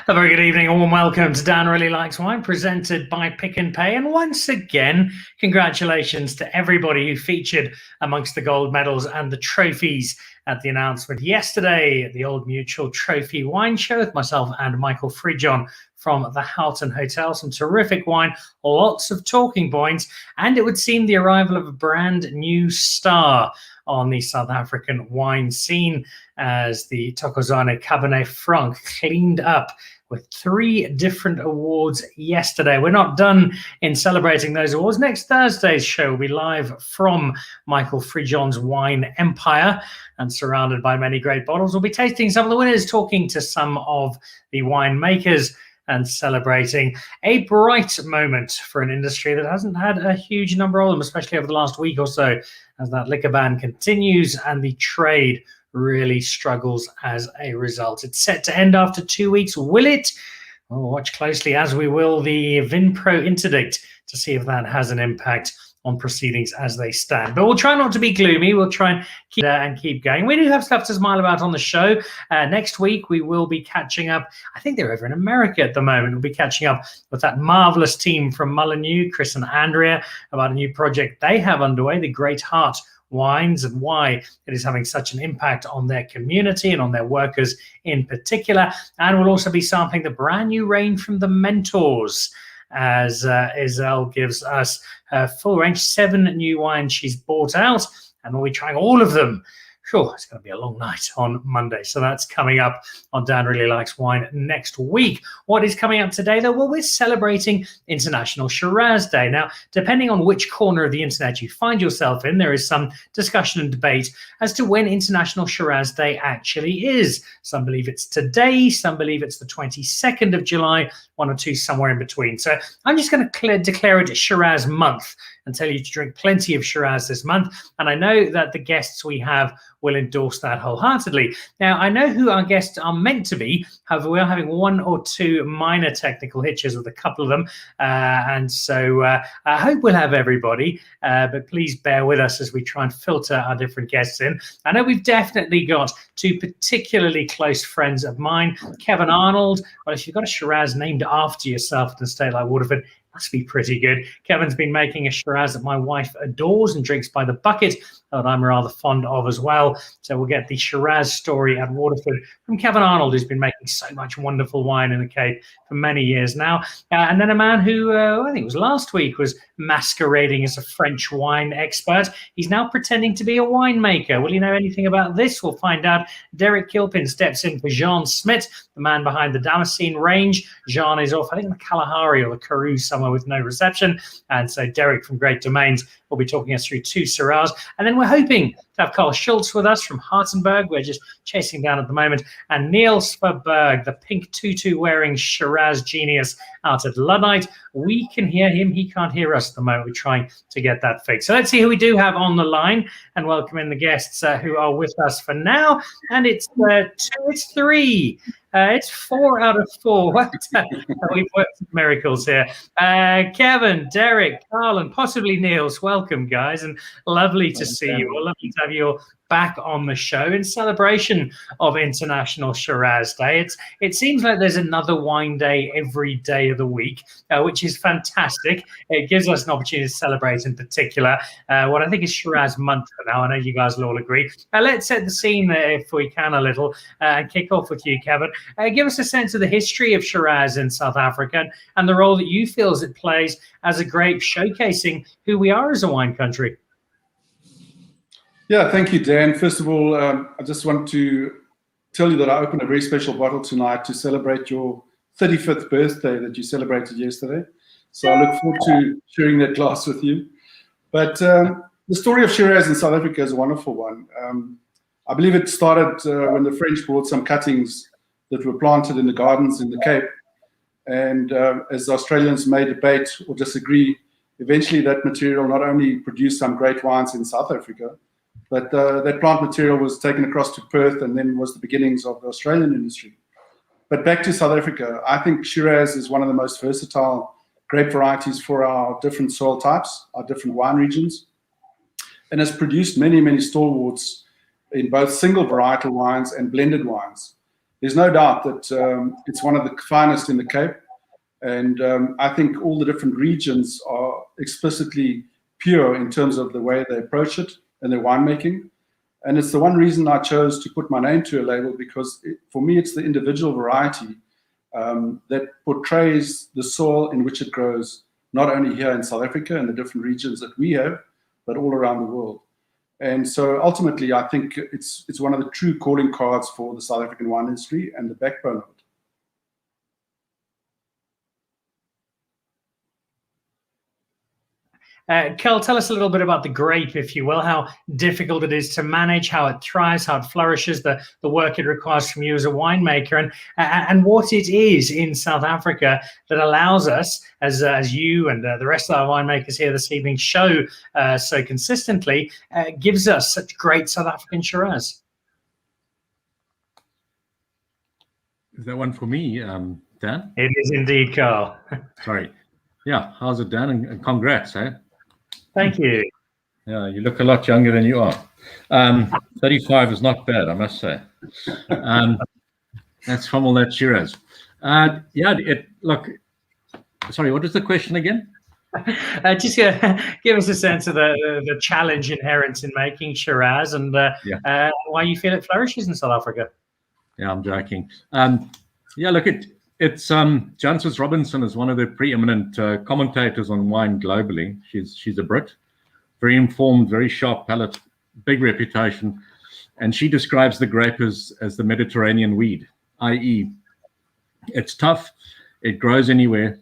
A very good evening, a warm welcome to Dan Really Likes Wine, presented by Pick and Pay. And once again, congratulations to everybody who featured amongst the gold medals and the trophies at the announcement yesterday at the Old Mutual Trophy Wine Show with myself and Michael Frijon from the Houghton Hotel. Some terrific wine, lots of talking points, and it would seem the arrival of a brand new star on the South African wine scene as the thokozani Cabernet Franc cleaned up with 3 different awards yesterday. We're not done in celebrating those awards. Next Thursday's show will be live from Michael Frijon's Wine Empire and surrounded by many great bottles. We'll be tasting some of the winners, talking to some of the winemakers and celebrating a bright moment for an industry that hasn't had a huge number of them, especially over the last week or so, as that liquor ban continues and the trade really struggles as a result. It's set to end after 2 weeks. Will it? We'll watch closely, as we will the Vinpro interdict, to see if that has an impact on proceedings as they stand. But we'll try not to be gloomy. We'll try and keep going. We do have stuff to smile about on the show. Next week, we will be catching up. I think they're over in America at the moment. We'll be catching up with that marvelous team from Mullineux, Chris and Andrea, about a new project they have underway, the Great Heart Wines, and why it is having such an impact on their community and on their workers in particular. And we'll also be sampling the brand new range from the Mentors, as Iselle gives us her full range, 7 new wines she's bought out, and we'll be trying all of them. Sure, it's going to be a long night on Monday. So that's coming up on Dan Really Likes Wine next week. What is coming up today, though? Well, we're celebrating International Shiraz Day. Now, depending on which corner of the internet you find yourself in, there is some discussion and debate as to when International Shiraz Day actually is. Some believe it's today, some believe it's the 22nd of July, one or two somewhere in between. So I'm just going to declare it Shiraz month and tell you to drink plenty of Shiraz this month. And I know that the guests we have will endorse that wholeheartedly. Now, I know who our guests are meant to be. However, we are having 1 or 2 minor technical hitches with a couple of them. And so I hope we'll have everybody. But please bear with us as we try and filter our different guests in. I know we've definitely got 2 particularly close friends of mine. Kevin Arnold. Well, if you've got a Shiraz named after yourself in a state like Waterford, must be pretty good. Kevin's been making a Shiraz that my wife adores and drinks by the bucket, that I'm rather fond of as well. So we'll get the Shiraz story at Waterford from Kevin Arnold, who's been making so much wonderful wine in the Cape for many years now. And then a man who, I think it was last week, was masquerading as a French wine expert. He's now pretending to be a winemaker. Will you know anything about this? We'll find out. Derek Kilpin steps in for Jean Smit, the man behind the Damascene range. Jean is off, I think, in the Kalahari or the Karoo somewhere with no reception. And so Derek from Great Domains will be talking us through 2 syrahs. And then we're hoping to have Carl Schultz with us from Hartenberg. We're just chasing down at the moment. And Niels Verburg, the pink tutu-wearing Shiraz genius out at Luddite. We can hear him. He can't hear us at the moment. We're trying to get that fixed. So let's see who we do have on the line and welcome in the guests who are with us for now. And it's 3. It's 4 out of 4. We've worked miracles here. Kevin, Derek, Carl, and possibly Niels, welcome, guys, and lovely to see you. Well, lovely to have you back on the show in celebration of International Shiraz Day. It seems like there's another wine day every day of the week, which is fantastic. It gives us an opportunity to celebrate in particular what I think is Shiraz month for now. I know you guys will all agree. Let's set the scene if we can a little and kick off with you, Kevin. Give us a sense of the history of Shiraz in South Africa and the role that you feel as it plays as a grape showcasing who we are as a wine country. Yeah, thank you, Dan. First of all, I just want to tell you that I opened a very special bottle tonight to celebrate your 35th birthday that you celebrated yesterday. So I look forward to sharing that glass with you. But the story of Shiraz in South Africa is a wonderful one. I believe it started when the French brought some cuttings that were planted in the gardens in the Cape. And as the Australians may debate or disagree, eventually that material not only produced some great wines in South Africa, but that plant material was taken across to Perth and then was the beginnings of the Australian industry. But back to South Africa, I think Shiraz is one of the most versatile grape varieties for our different soil types, our different wine regions, and has produced many, many stalwarts in both single varietal wines and blended wines. there's no doubt that it's one of the finest in the Cape. And I think all the different regions are explicitly pure in terms of the way they approach it and their winemaking. And it's the one reason I chose to put my name to a label, because for me, it's the individual variety that portrays the soil in which it grows, not only here in South Africa and the different regions that we have, but all around the world. And so ultimately, I think it's one of the true calling cards for the South African wine industry and the backbone of it. Kel, tell us a little bit about the grape, if you will, how difficult it is to manage, how it thrives, how it flourishes, the work it requires from you as a winemaker, and what it is in South Africa that allows us, as you and the rest of our winemakers here this evening show so consistently, gives us such great South African Shiraz. Is that one for me, Dan? It is indeed, Carl. Sorry. Yeah, how's it, Dan? And congrats, eh? Thank you. Yeah, you look a lot younger than you are. 35 is not bad, I must say. That's from all that Shiraz. Look, sorry, what is the question again? Just give us a sense of the challenge inherent in making Shiraz and why you feel it flourishes in South Africa. Yeah, I'm joking. Look, it's Jancis Robinson is one of the preeminent commentators on wine globally. She's a Brit, very informed, very sharp palate, big reputation, and she describes the grape as the Mediterranean weed, i.e., it's tough, it grows anywhere.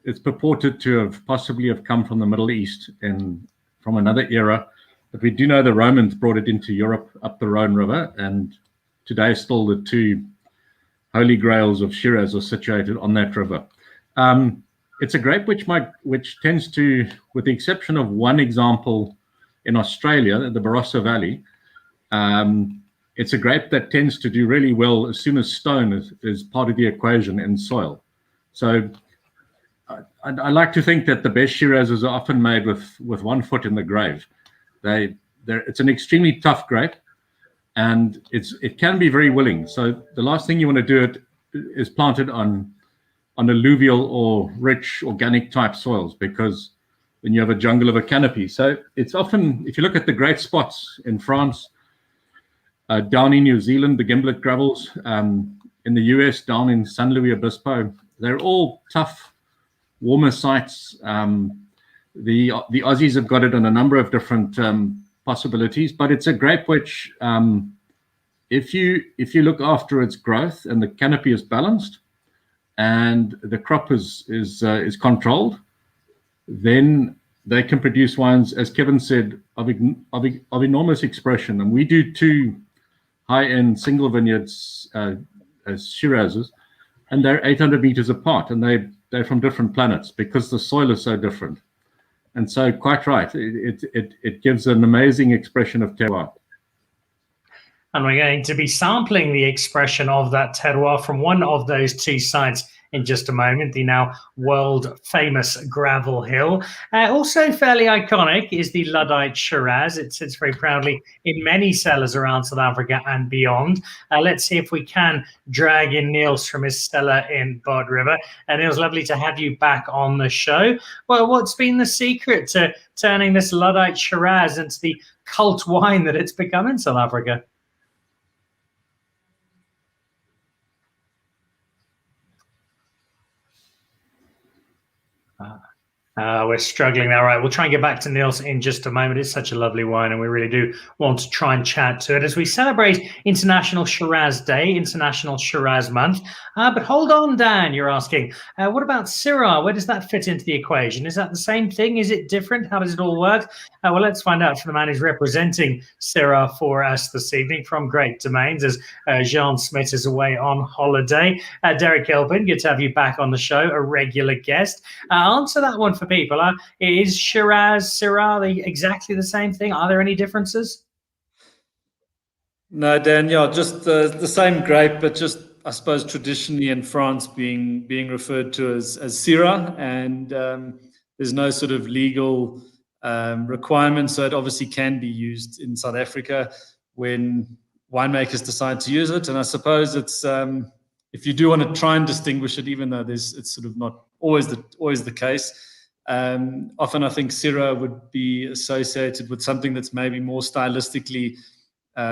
It's purported to have possibly come from the Middle East and from another era, but we do know the Romans brought it into Europe up the Rhone River, and today still the two holy grails of Shiraz are situated on that river. It's a grape which tends to, with the exception of one example in Australia, the Barossa Valley, it's a grape that tends to do really well as soon as stone is part of the equation in soil. So I like to think that the best Shirazes are often made with one foot in the grave. It's an extremely tough grape, and it can be very willing. So the last thing you want to do is plant it on alluvial or rich organic type soils, because then you have a jungle of a canopy. So it's often, if you look at the great spots in France, down in New Zealand, the Gimblett gravels, in the US, down in San Luis Obispo, they're all tough, warmer sites. The Aussies have got it in a number of different possibilities, but it's a grape which, if you look after its growth and the canopy is balanced and the crop is controlled, then they can produce wines, as Kevin said, of enormous expression. And we do two high-end single vineyards as Shirazes, and they're 800 meters apart, and they're from different planets because the soil is so different. And so, quite right, it gives an amazing expression of terroir. And we're going to be sampling the expression of that terroir from one of those two sites in just a moment, the now world-famous Gravel Hill. Also fairly iconic is the Luddite Shiraz. It sits very proudly in many cellars around South Africa and beyond. Let's see if we can drag in Niels from his cellar in Bod River. Niels, lovely to have you back on the show. Well, what's been the secret to turning this Luddite Shiraz into the cult wine that it's become in South Africa? We're struggling there. All right, we'll try and get back to Niels in just a moment. It's such a lovely wine, and we really do want to try and chat to it as we celebrate International Shiraz Day, International Shiraz Month. But hold on, Dan, you're asking, what about Syrah? Where does that fit into the equation? Is that the same thing? Is it different? How does it all work? Well, let's find out from the man who's representing Syrah for us this evening from Great Domains, as Jean Smit is away on holiday. Derek Kilpin, good to have you back on the show, a regular guest. Answer that one for people. Is Shiraz, Syrah exactly the same thing? Are there any differences? No, Dan, yeah, just the same grape, but just, I suppose, traditionally in France being referred to as Syrah, and there's no sort of legal requirement, so it obviously can be used in South Africa when winemakers decide to use it. And I suppose it's if you do want to try and distinguish it, even though it's sort of not always the case. Often I think Syrah would be associated with something that's maybe more stylistically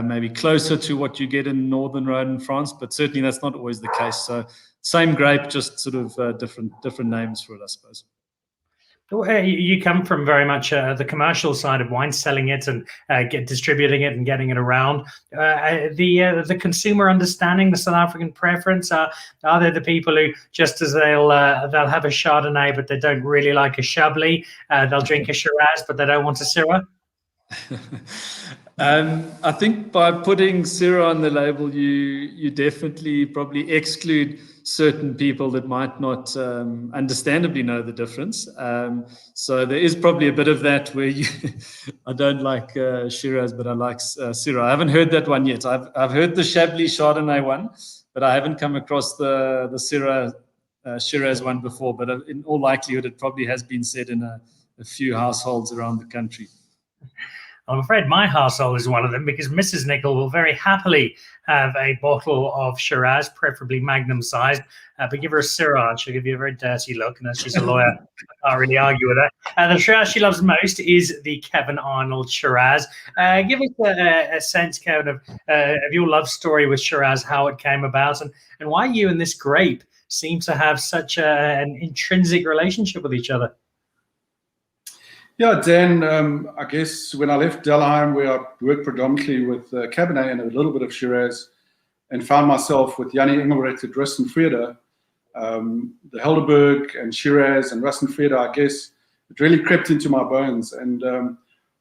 maybe closer to what you get in Northern Rhone in France, but certainly that's not always the case. So same grape, just sort of different names for it, I suppose. You come from very much the commercial side of wine, selling it and distributing it and getting it around. The consumer understanding, the South African preference, are there the people who, just as they'll have a Chardonnay but they don't really like a Chablis, they'll drink a Shiraz but they don't want a Syrah? I think by putting Syrah on the label, you definitely probably exclude certain people that might not understandably know the difference. So there is probably a bit of that where I don't like Shiraz, but I like Syrah. I haven't heard that one yet. I've heard the Chablis Chardonnay one, but I haven't come across the Syrah Shiraz one before. But in all likelihood, it probably has been said in a few households around the country. I'm afraid my household is one of them, because Mrs. Nicol will very happily have a bottle of Shiraz, preferably magnum sized, but give her a Syrah and she'll give you a very dirty look. And as she's a lawyer, I can't really argue with her. The Shiraz she loves most is the Kevin Arnold Shiraz. Give us a sense, Kevin, of your love story with Shiraz, how it came about, and why you and this grape seem to have such an intrinsic relationship with each other. Yeah, Dan, I guess when I left Delheim, where I worked predominantly with Cabernet and a little bit of Shiraz, and found myself with Jannie Engelbrecht at Rustenfreda, the Helderberg and Shiraz and Rustenfreda, I guess it really crept into my bones. And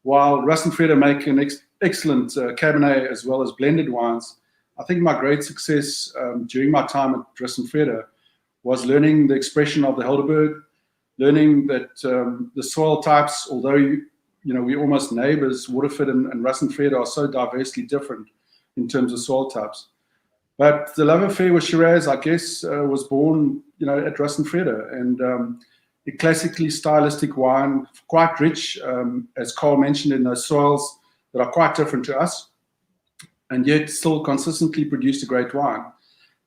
while Rustenfreda make an excellent Cabernet as well as blended wines, I think my great success during my time at Rustenfreda was learning the expression of the Helderberg, learning that the soil types, although we're almost neighbors, Waterford and Rustenfreda are so diversely different in terms of soil types. But the love affair with Shiraz, I guess, was born, at Rustenfreda, and a classically stylistic wine, quite rich, as Carl mentioned, in those soils that are quite different to us, and yet still consistently produced a great wine.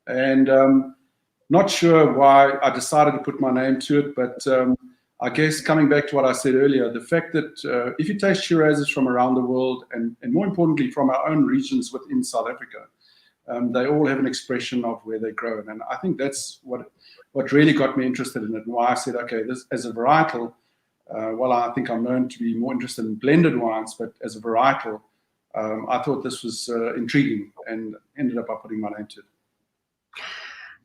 And not sure why I decided to put my name to it, but I guess coming back to what I said earlier, the fact that if you taste Shirazes from around the world, and more importantly from our own regions within South Africa, they all have an expression of where they grow. And I think that's what really got me interested in it, and why I said, okay, this as a varietal, well, I think I'm known to be more interested in blended wines, but as a varietal, I thought this was intriguing, and ended up by putting my name to it.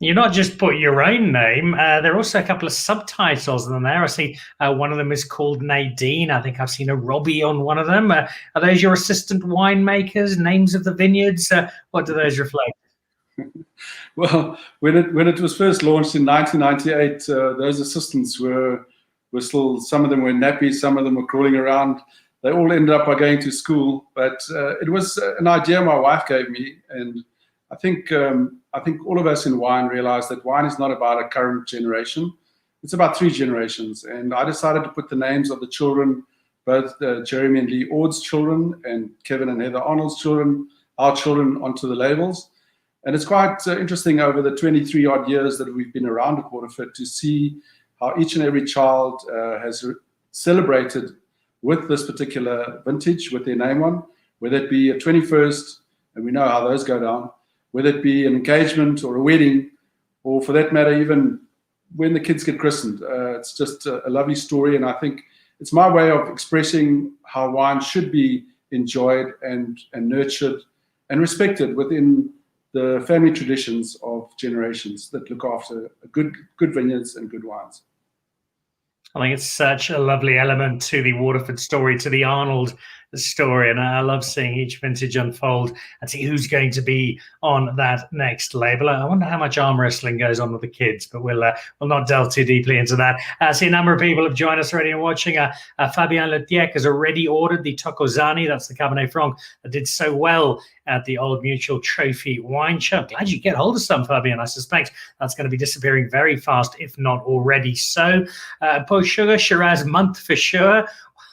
You not just put your own name, there are also a couple of subtitles in there. I see one of them is called Nadine. I think I've seen a Robbie on one of them. Are those your assistant winemakers, names of the vineyards? What do those reflect? Well, when it was first launched in 1998, those assistants were still, some of them were nappy, some of them were crawling around. They all ended up by going to school, but it was an idea my wife gave me, and I think all of us in wine realize that wine is not about a current generation. It's about 3 generations. And I decided to put the names of the children, both Jeremy and Lee Ord's children and Kevin and Heather Arnold's children, our children, onto the labels. And it's quite interesting over the 23 odd years that we've been around at Waterford to see how each and every child has celebrated with this particular vintage with their name on, whether it be a 21st, and we know how those go down, whether it be an engagement or a wedding, or for that matter, even when the kids get christened. It's just a lovely story, and I think it's my way of expressing how wine should be enjoyed and nurtured and respected within the family traditions of generations that look after good vineyards and good wines. I think it's such a lovely element to the Waterford story, to the Arnold story, and I love seeing each vintage unfold and see who's going to be on that next label. I wonder how much arm wrestling goes on with the kids, but we'll not delve too deeply into that. I see a number of people have joined us already and watching. Fabien Letiec has already ordered the thokozani, that's the Cabernet Franc that did so well at the Old Mutual Trophy Wine Show. Glad you get hold of some, Fabien. I suspect that's going to be disappearing very fast, if not already so. Post Sugar, Shiraz month for sure.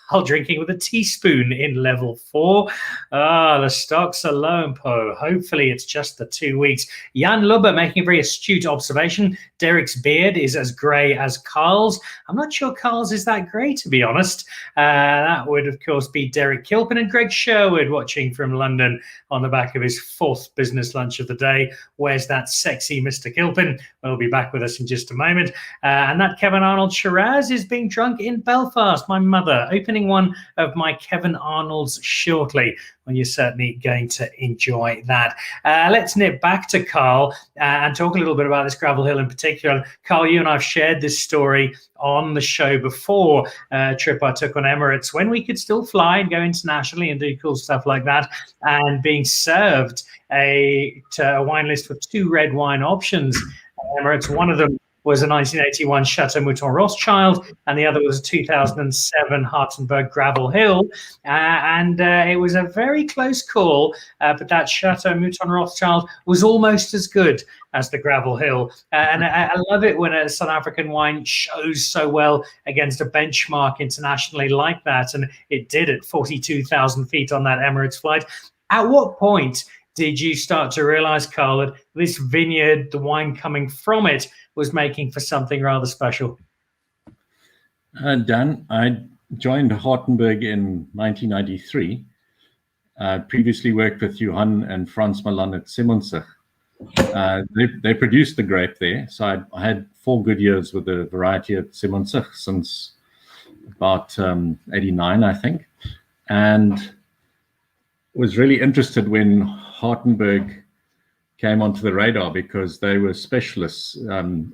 while drinking with a teaspoon in level 4. The stocks are low and po. Hopefully it's just the 2 weeks. Jan Lubbe making a very astute observation. Derek's beard is as grey as Carl's. I'm not sure Carl's is that grey, to be honest. That would, of course, be Derek Kilpin and Greg Sherwood watching from London on the back of his 4th business lunch of the day. Where's that sexy Mr. Kilpin? We'll be back with us in just a moment. And that Kevin Arnold Shiraz is being drunk in Belfast. My mother opening one of my Kevin Arnold's shortly. Well, you're certainly going to enjoy that. Let's nip back to Carl and talk a little bit about this Gravel Hill in particular. Carl, you and I have shared this story on the show before, a trip I took on Emirates when we could still fly and go internationally and do cool stuff like that, and being served a wine list with 2 red wine options at Emirates. One of them was a 1981 Chateau Mouton Rothschild, and the other was a 2007 Hartenberg Gravel Hill. It was a very close call, but that Chateau Mouton Rothschild was almost as good as the Gravel Hill. And I love it when a South African wine shows so well against a benchmark internationally like that, and it did at 42,000 feet on that Emirates flight. At what point did you start to realize, Carl, that this vineyard, the wine coming from it, was making for something rather special? Dan, I joined Hartenberg in 1993. Previously worked with Johan and Frans Malan at Simonsig. They produced the grape there. So I had 4 good years with the variety at Simonsig since about 89, I think. And was really interested when Hartenberg came onto the radar because they were specialists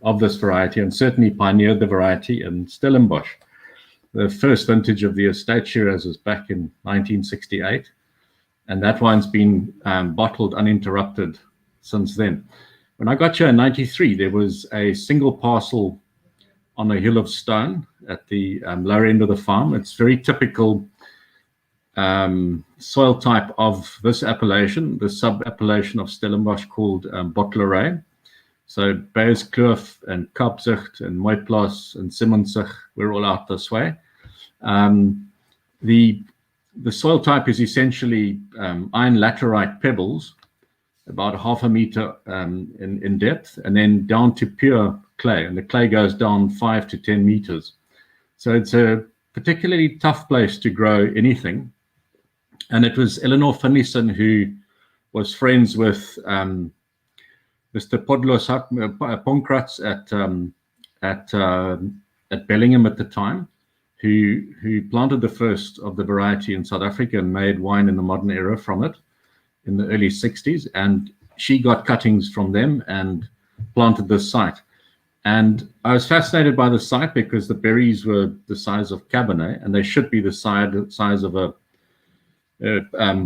of this variety and certainly pioneered the variety in Stellenbosch. The first vintage of the estate Shiraz was back in 1968, and that wine's been bottled uninterrupted since then. When I got here in 93, there was a single parcel on a hill of stone at the lower end of the farm. It's very typical soil type of this appellation, the sub-appellation of Stellenbosch called Bottlerij. So Beyerskloof and Kaapzicht and Mooiplaas and Simonsig, we're all out this way. The soil type is essentially iron laterite pebbles, about 0.5 meter in depth, and then down to pure clay, and the clay goes down 5 to 10 meters. So it's a particularly tough place to grow anything. And it was Eleanor Finlayson who was friends with Mr. Podlos Ponkrats at Bellingham at the time, who planted the first of the variety in South Africa and made wine in the modern era from it in the early 60s. And she got cuttings from them and planted this site. And I was fascinated by the site because the berries were the size of Cabernet, and they should be the size of a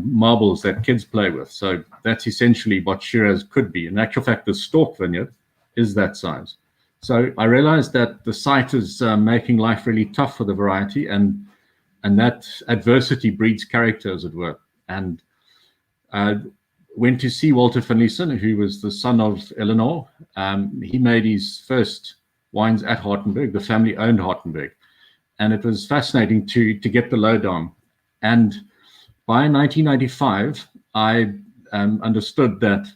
marbles that kids play with. So that's essentially what Shiraz could be. In actual fact, the Stork vineyard is that size. So I realized that the site is making life really tough for the variety, and that adversity breeds character, as it were. And went to see Walter Finlayson, who was the son of Eleanor. He made his first wines at Hartenberg. The family owned Hartenberg. And it was fascinating to get the lowdown. And by 1995, I understood that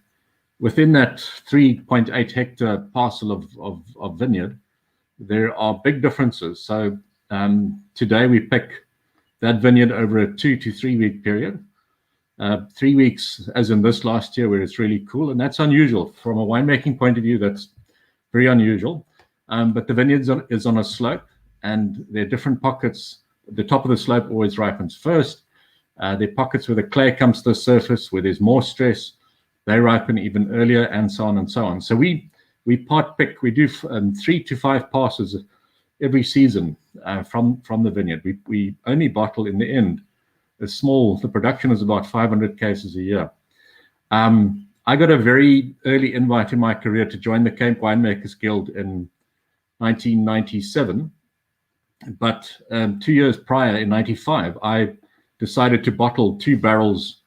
within that 3.8 hectare parcel of vineyard, there are big differences. So today we pick that vineyard over a 2 to 3 week period. 3 weeks, as in this last year, where it's really cool, and that's unusual from a winemaking point of view. That's very unusual. But the vineyard is on a slope, and there are different pockets. The top of the slope always ripens first. There are pockets where the clay comes to the surface, where there's more stress. They ripen even earlier, and so on and so on. So we part pick. We do 3 to 5 passes every season from the vineyard. We only bottle in the end. The production is about 500 cases a year. I got a very early invite in my career to join the Cape Winemakers Guild in 1997. But 2 years prior, in 95, I decided to bottle 2 barrels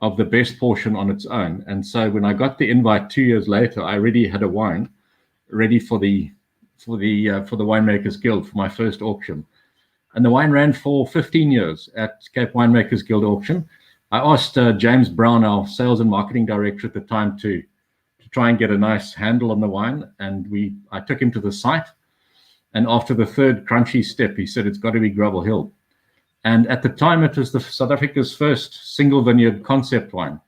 of the best portion on its own. And so when I got the invite 2 years later, I already had a wine ready for the Winemakers Guild for my first auction. And the wine ran for 15 years at Cape Winemakers Guild auction. I asked James Brown, our sales and marketing director at the time, to try and get a nice handle on the wine. And I took him to the site. And after the third crunchy step, he said, it's got to be Gravel Hill. And at the time, it was South Africa's first single vineyard concept wine,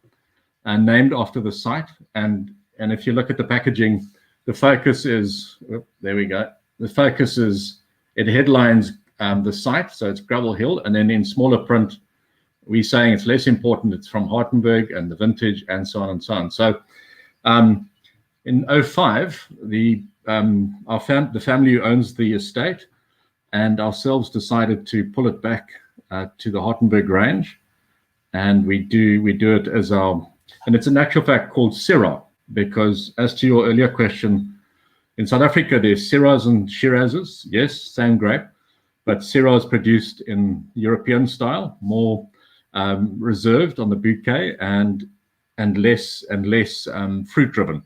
and named after the site. And if you look at the packaging, the focus is, there we go. The focus is, it headlines the site, so it's Gravel Hill. And then in smaller print, we're saying it's less important, it's from Hartenberg and the vintage and so on and so on. So in 2005, the family who owns the estate and ourselves decided to pull it back to the Hartenberg range, and we do it as our, and it's in actual fact called syrah, because as to your earlier question, in South Africa there's Shiraz and Shirazes, yes, same grape, but Syrah is produced in European style, more reserved on the bouquet and less fruit driven.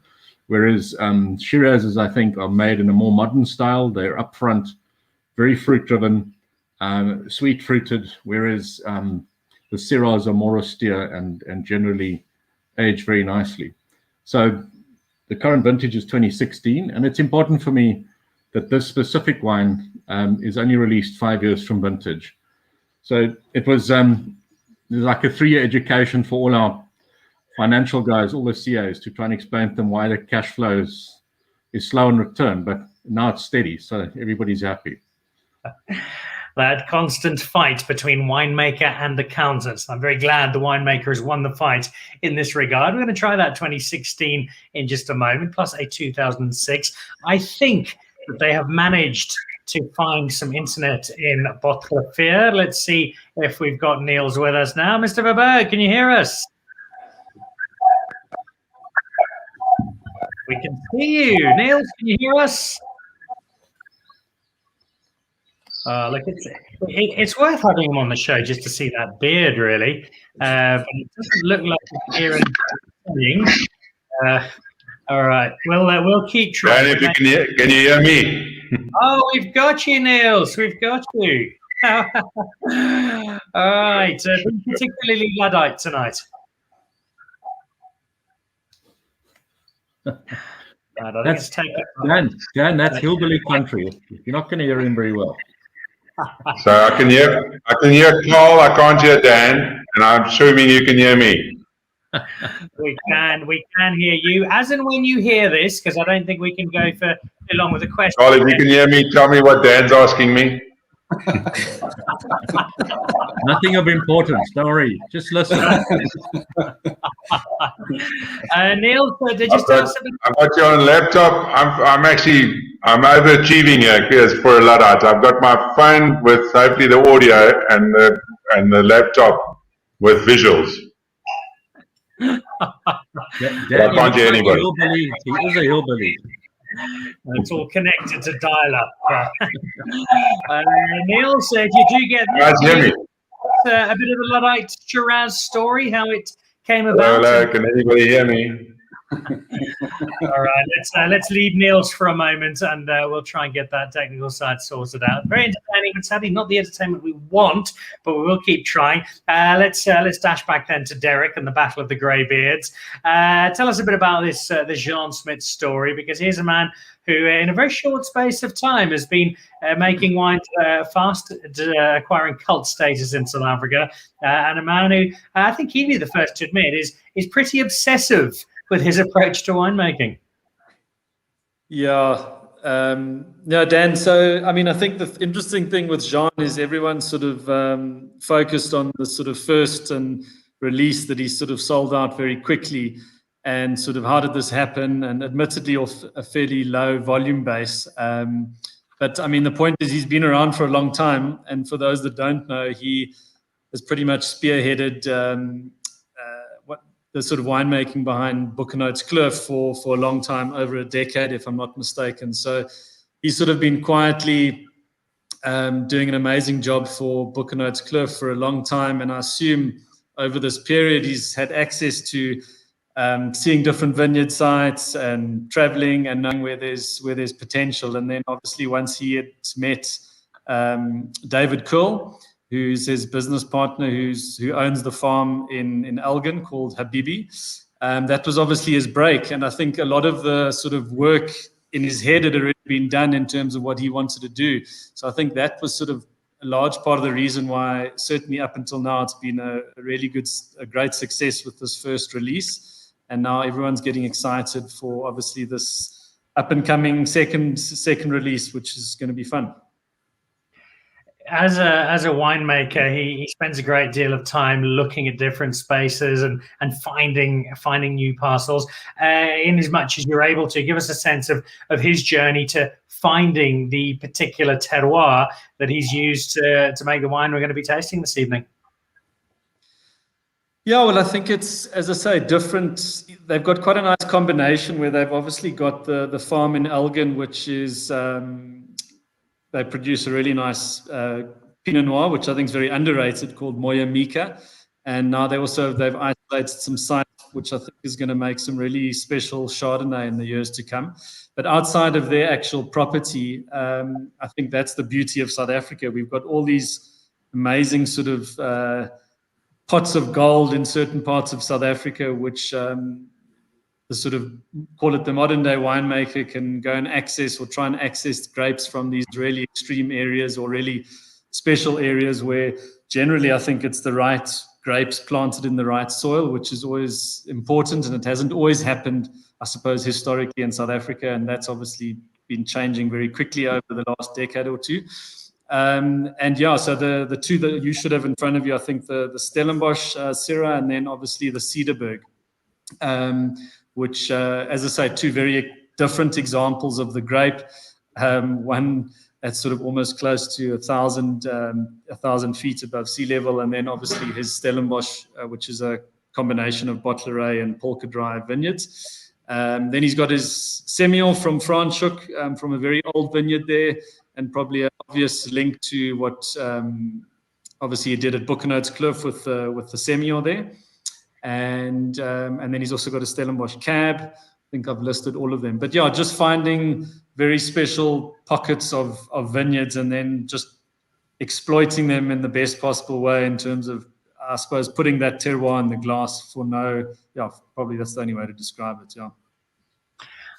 Whereas Shirazes, I think, are made in a more modern style. They're upfront, very fruit driven, sweet fruited, whereas the Syrahs are more austere and generally age very nicely. So the current vintage is 2016, and it's important for me that this specific wine is only released 5 years from vintage. So it was like a 3-year education for all our financial guys, all the CAs, to try and explain to them why the cash flow is slow in return, but now it's steady, so everybody's happy. That constant fight between winemaker and accountant. I'm very glad the winemakers won the fight in this regard. We're going to try that 2016 in just a moment, plus a 2006. I think that they have managed to find some internet in Waterford. Let's see if we've got Niels with us now. Mr. Verburg, can you hear us? We can see you. Niels, can you hear us? Look, it's worth having him on the show just to see that beard, really. But it doesn't look like we can hear him. All right, we'll keep trying. Dan, can you hear me? Oh, we've got you, Niels. We've got you. All right, particularly Luddite tonight. Dan, that's hillbilly country. You're not going to hear him very well. So I can hear Carl, I can't hear Dan, and I'm assuming you can hear me. We can hear you. As and when you hear this, because I don't think we can go for too long with the question. Carl, if you can hear me, tell me what Dan's asking me. Nothing of importance, don't worry. Just listen. Neil, did you start something? I've got you on a laptop. I'm overachieving here because for a Luddite. I've got my phone with hopefully the audio and the laptop with visuals. Dan, I can't hear anybody. He is a hillbilly. It's all connected to dial-up. Neil said you do get a bit of a Luddite Shiraz story, how it came about. Hello, can anybody hear me? All right, let's leave Niels for a moment, and we'll try and get that technical side sorted out. Very entertaining, but sadly not the entertainment we want, but we will keep trying. Let's dash back then to Derek and the Battle of the Greybeards. Tell us a bit about this Jean Smit story, because here's a man who, in a very short space of time, has been making wine fast, acquiring cult status in South Africa, and a man who I think he'd be the first to admit is pretty obsessive with his approach to winemaking. Yeah, Dan. So, I mean, I think the interesting thing with Jean is everyone sort of focused on the sort of first and release that he sort of sold out very quickly, and sort of how did this happen? And admittedly, off a fairly low volume base. But I mean, the point is he's been around for a long time, and for those that don't know, he has pretty much spearheaded the sort of winemaking behind Boekenhout's Kloof for a long time, over a decade, if I'm not mistaken. So he's sort of been quietly doing an amazing job for Boekenhout's Kloof for a long time. And I assume over this period, he's had access to seeing different vineyard sites and traveling and knowing where there's potential. And then obviously once he had met David Curl, who's his business partner, who owns the farm in Elgin called Habibi. That was obviously his break, and I think a lot of the sort of work in his head had already been done in terms of what he wanted to do. So I think that was sort of a large part of the reason why, certainly up until now, it's been a great success with this first release. And now everyone's getting excited for obviously this up and coming second release, which is going to be fun. As a winemaker, he spends a great deal of time looking at different spaces and finding new parcels. In as much as you're able to give us a sense of his journey to finding the particular terroir that he's used to make the wine we're going to be tasting this evening. Yeah, well, I think it's, as I say, different. They've got quite a nice combination where they've obviously got the farm in Elgin, which is they produce a really nice Pinot Noir, which I think is very underrated, called Moya Mika. And now they've isolated some sites, which I think is going to make some really special Chardonnay in the years to come. But outside of their actual property, I think that's the beauty of South Africa. We've got all these amazing sort of pots of gold in certain parts of South Africa, which the sort of, call it the modern day winemaker, can go and access or try and access grapes from these really extreme areas or really special areas where generally I think it's the right grapes planted in the right soil, which is always important, and it hasn't always happened, I suppose, historically in South Africa, and that's obviously been changing very quickly over the last decade or two. And yeah, so the two that you should have in front of you, I think the Stellenbosch Syrah, and then obviously the Cederberg, which, as I say, two very different examples of the grape. One that's sort of almost close to 1,000 feet above sea level, and then obviously his Stellenbosch, which is a combination of Bottleray and Polka Dry vineyards. Then he's got his Semillon from Franschhoek, from a very old vineyard there, and probably an obvious link to what obviously he did at Buchenholz Kloof with the Semillon there. And then he's also got a Stellenbosch Cab. I think I've listed all of them. But yeah, just finding very special pockets of vineyards and then just exploiting them in the best possible way in terms of, I suppose, putting that terroir in the glass probably that's the only way to describe it, yeah.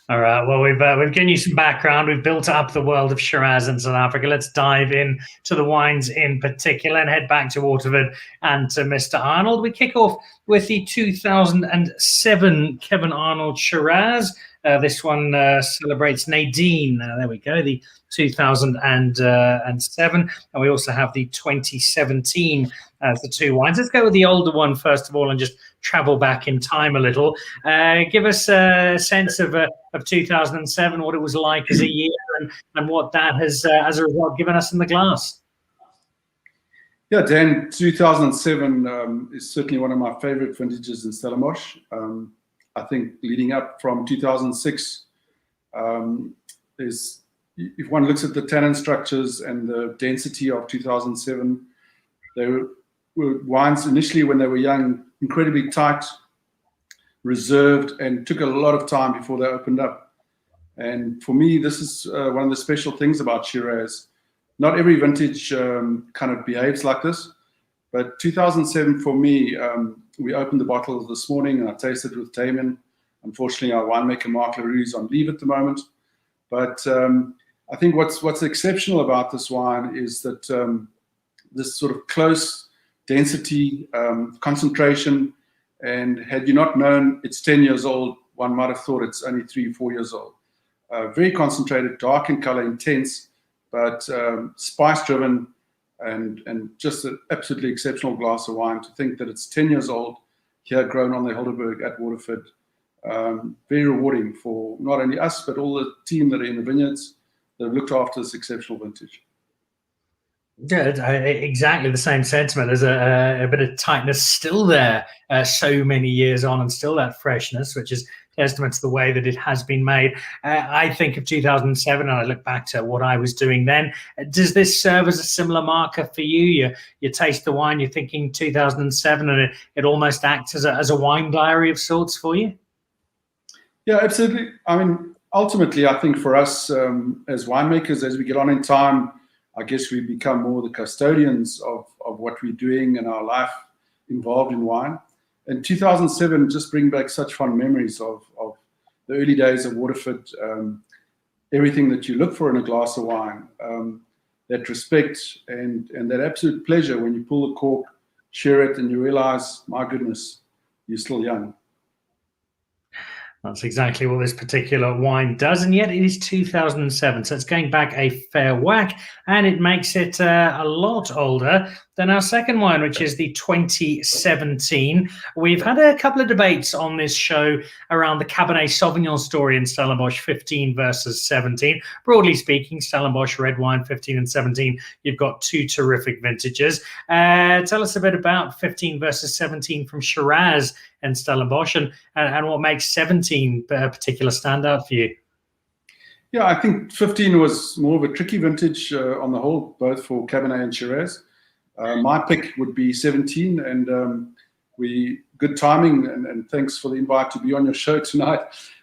All right. Well, we've given you some background. We've built up the world of Shiraz in South Africa. Let's dive in to the wines in particular and head back to Waterford and to Mr. Arnold. We kick off with the 2007 Kevin Arnold Shiraz. This one celebrates Nadine. There we go, the 2007. And we also have the 2017 as the two wines. Let's go with the older one first of all and just travel back in time a little. Give us a sense of 2007, what it was like as a year, and what that has, as a result, given us in the glass. Yeah, Dan, 2007 is certainly one of my favorite vintages in Stellenbosch. I think leading up from 2006 is, if one looks at the tannin structures and the density of 2007, they were wines initially when they were young, incredibly tight, reserved, and took a lot of time before they opened up. And for me, this is one of the special things about Shiraz. Not every vintage kind of behaves like this, but 2007 for me, we opened the bottle this morning and I tasted with Damien. Unfortunately, our winemaker Mark LaRue is on leave at the moment. But I think what's exceptional about this wine is that this sort of close density, concentration, and had you not known it's 10 years old, one might have thought it's only 3-4 years old. Very concentrated, dark in color, intense, but spice-driven, and just an absolutely exceptional glass of wine. To think that it's 10 years old, here grown on the Hartenberg at Waterford. Very rewarding for not only us, but all the team that are in the vineyards that have looked after this exceptional vintage. Yeah, exactly the same sentiment. There's a bit of tightness still there so many years on, and still that freshness, which is testament to the way that it has been made. I think of 2007 and I look back to what I was doing then. Does this serve as a similar marker for you? You taste the wine, you're thinking 2007, and it almost acts as a wine diary of sorts for you? Yeah, absolutely. I mean, ultimately, I think for us as winemakers, as we get on in time, I guess we become more the custodians of what we're doing and our life involved in wine. And 2007 just bring back such fond memories of the early days of Waterford, everything that you look for in a glass of wine, that respect and that absolute pleasure when you pull the cork, share it, and you realize, my goodness, you're still young. That's exactly what this particular wine does, and yet it is 2007, so it's going back a fair whack, and it makes it a lot older than our second wine, which is the 2017. We've had a couple of debates on this show around the Cabernet Sauvignon story in Stellenbosch 15 versus 17. Broadly speaking, Stellenbosch red wine 15 and 17, you've got two terrific vintages. Tell us a bit about 15 versus 17 from Shiraz and Stellenbosch, and what makes 17 a particular standout for you. Yeah, I think 15 was more of a tricky vintage on the whole, both for Cabernet and Shiraz. My pick would be 17, and good timing, and thanks for the invite to be on your show tonight.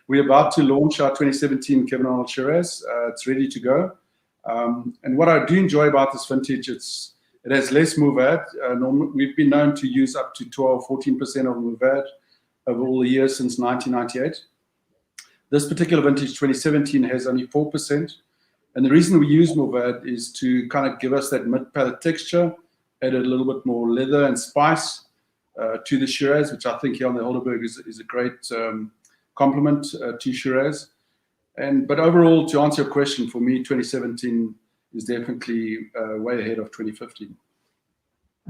We're about to launch our 2017 Cabernet Arnold Shiraz. It's ready to go. And what I do enjoy about this vintage, it has less Mourvèdre. We've been known to use up to 12, 14% of Mourvèdre over all the years since 1998. This particular vintage, 2017, has only 4%. And the reason we use Mourvèdre is to kind of give us that mid-palate texture, add a little bit more leather and spice to the Shiraz, which I think here on the Hartenberg is a great complement to Shiraz. But overall, to answer your question, for me, 2017 is definitely way ahead of 2015.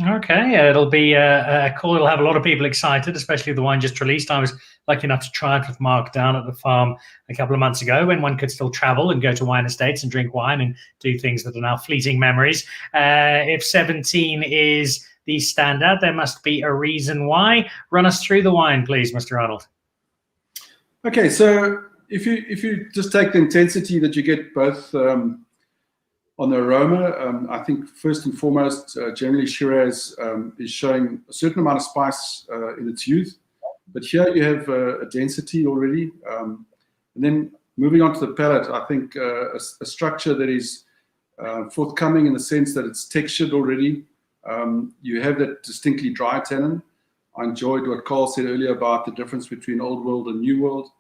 Okay, it'll be a call. It'll have a lot of people excited, especially the wine just released. I was lucky enough to try it with Mark down at the farm a couple of months ago, when one could still travel and go to wine estates and drink wine and do things that are now fleeting memories. If 17 is the standout, there must be a reason why. Run us through the wine, please, Mr. Arnold. Okay, so if you just take the intensity that you get both on the aroma, I think first and foremost, generally Shiraz is showing a certain amount of spice in its youth, but here you have a density already. And then moving on to the palate, I think a structure that is forthcoming in the sense that it's textured already. You have that distinctly dry tannin. I enjoyed what Carl said earlier about the difference between Old World and New World.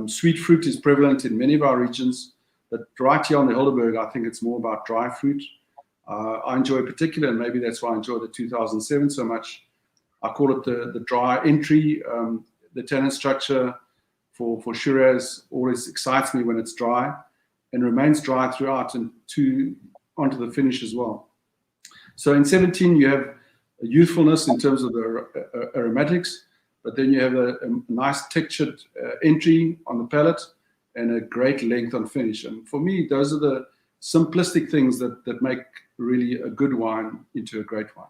Sweet fruit is prevalent in many of our regions, but right here on the Hartenberg, I think it's more about dry fruit. I enjoy particular, and maybe that's why I enjoy the 2007 so much. I call it the dry entry. The tannin structure for Shiraz always excites me when it's dry and remains dry throughout and onto the finish as well. So in 17, you have a youthfulness in terms of the aromatics, but then you have a nice textured entry on the palate and a great length on finish. And for me, those are the simplistic things that make really a good wine into a great wine.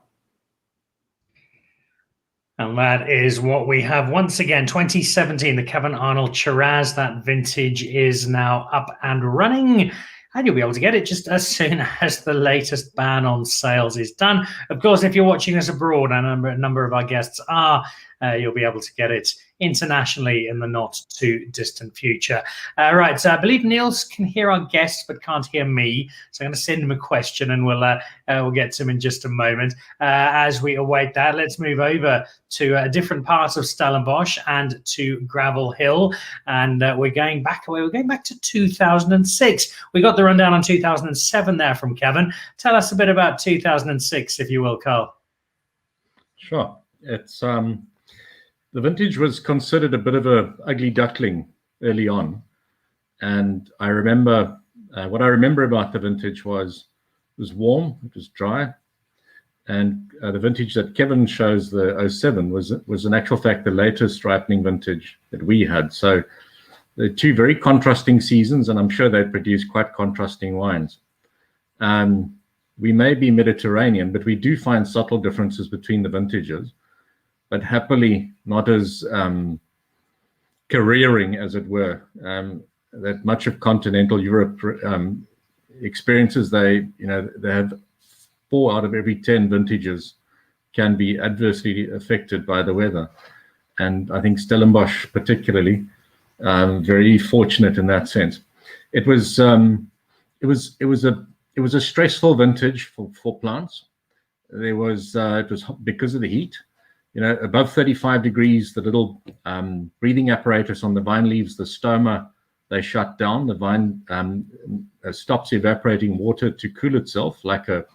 And that is what we have once again. 2017, the Cabernet Arnold Shiraz. That vintage is now up and running, and you'll be able to get it just as soon as the latest ban on sales is done. Of course, if you're watching us abroad, and a number of our guests are, you'll be able to get it internationally in the not too distant future. Right, so I believe Niels can hear our guests but can't hear me, so I'm going to send him a question, and we'll get to him in just a moment. As we await that, let's move over to different parts of Stellenbosch and to Gravel Hill, and we're going back to 2006. We got the rundown on 2007 there from Kevin. Tell us a bit about 2006, if you will, Carl. Sure. It's the vintage was considered a bit of a ugly duckling early on, and I remember what I remember about the vintage was it was warm, it was dry, and the vintage that Kevin shows, the 07, was in actual fact the latest ripening vintage that we had. So they're two very contrasting seasons, and I'm sure they produce quite contrasting wines. We may be Mediterranean, but we do find subtle differences between the vintages, but happily not as careering, as it were, that much of continental Europe experiences. They have 4 out of every 10 vintages can be adversely affected by the weather, and I think Stellenbosch particularly very fortunate in that sense. It was it was a stressful vintage for plants. It was because of the heat. Above 35 degrees, the little breathing apparatus on the vine leaves the stoma. They shut down. The vine stops evaporating water to cool itself like a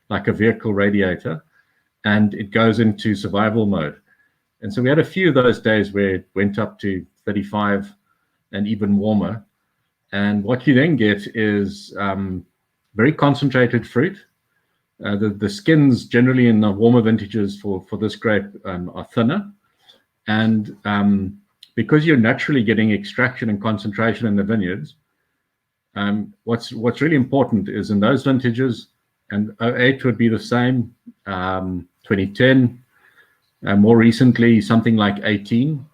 vehicle radiator, and it goes into survival mode. And so we had a few of those days where it went up to 35 and even warmer. And what you then get is very concentrated fruit. The skins generally in the warmer vintages for this grape are thinner. And because you're naturally getting extraction and concentration in the vineyards, what's really important is in those vintages, and 08 would be the same, 2010, more recently something like 18,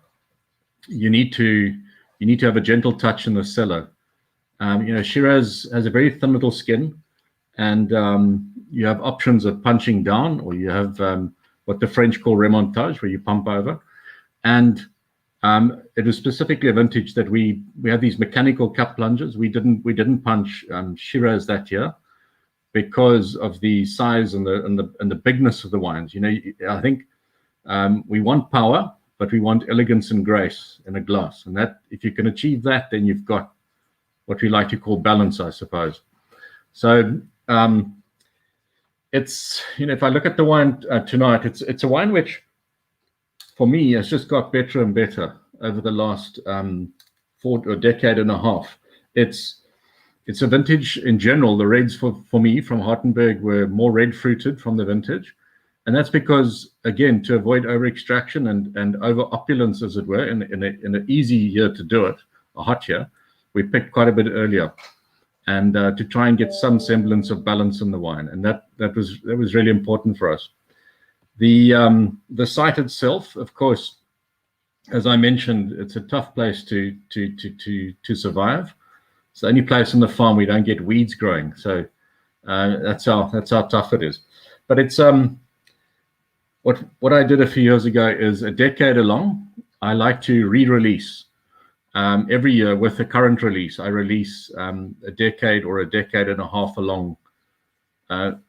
you need to have a gentle touch in the cellar. Shiraz has a very thin little skin, and you have options of punching down, or you have what the French call remontage, where you pump over. And it was specifically a vintage that we have these mechanical cup plungers. We didn't punch Shiraz that year because of the size and the bigness of the wines. I think we want power, but we want elegance and grace in a glass. And that, if you can achieve that, then you've got what we like to call balance, I suppose. So it's, if I look at the wine tonight, it's a wine which, for me, has just got better and better over the last decade and a half. It's a vintage in general. The reds for me from Hartenberg were more red fruited from the vintage. And that's because, again, to avoid over extraction and over opulence, as it were, in an easy year to do it, a hot year, we picked quite a bit earlier, and to try and get some semblance of balance in the wine. And that was really important for us. The site itself, of course, as I mentioned, it's a tough place to survive. It's the only place on the farm we don't get weeds growing. So that's how tough it is. But it's what I did a few years ago is a decade along. I like to re-release every year with the current release. I release a decade or a decade and a half along,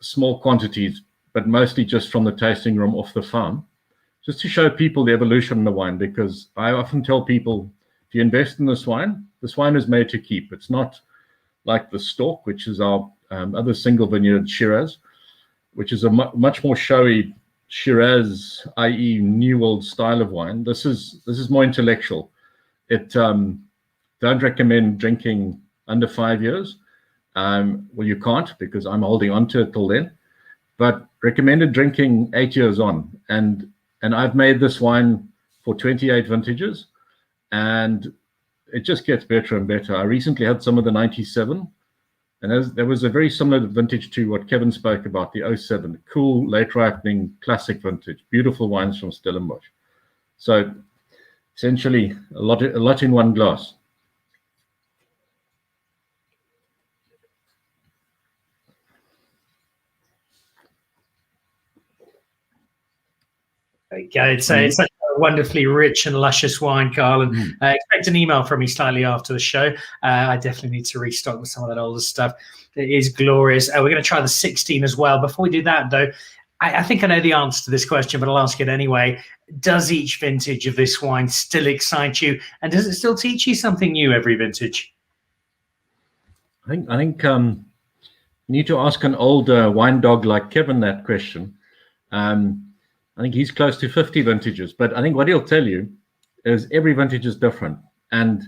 small quantities, but mostly just from the tasting room off the farm, just to show people the evolution of the wine. Because I often tell people, if you invest in this wine is made to keep. It's not like the Stork, which is our other single vineyard Shiraz, which is a much more showy Shiraz, i.e. New World style of wine. This is more intellectual. It don't recommend drinking under 5 years. Well, you can't, because I'm holding on to it till then. But recommended drinking 8 years on. And I've made this wine for 28 vintages, and it just gets better and better. I recently had some of the 97, and there was a very similar vintage to what Kevin spoke about, the 07, cool, late ripening, classic vintage, beautiful wines from Stellenbosch. So essentially a lot in one glass. Okay, it's such a wonderfully rich and luscious wine, Carl, and expect an email from me slightly after the show. I definitely need to restock with some of that older stuff. It is glorious. We're going to try the 16 as well. Before we do that, though, I think I know the answer to this question, but I'll ask it anyway. Does each vintage of this wine still excite you, and does it still teach you something new every vintage? I think you need to ask an old wine dog like Kevin that question. I think he's close to 50 vintages, but I think what he'll tell you is every vintage is different. And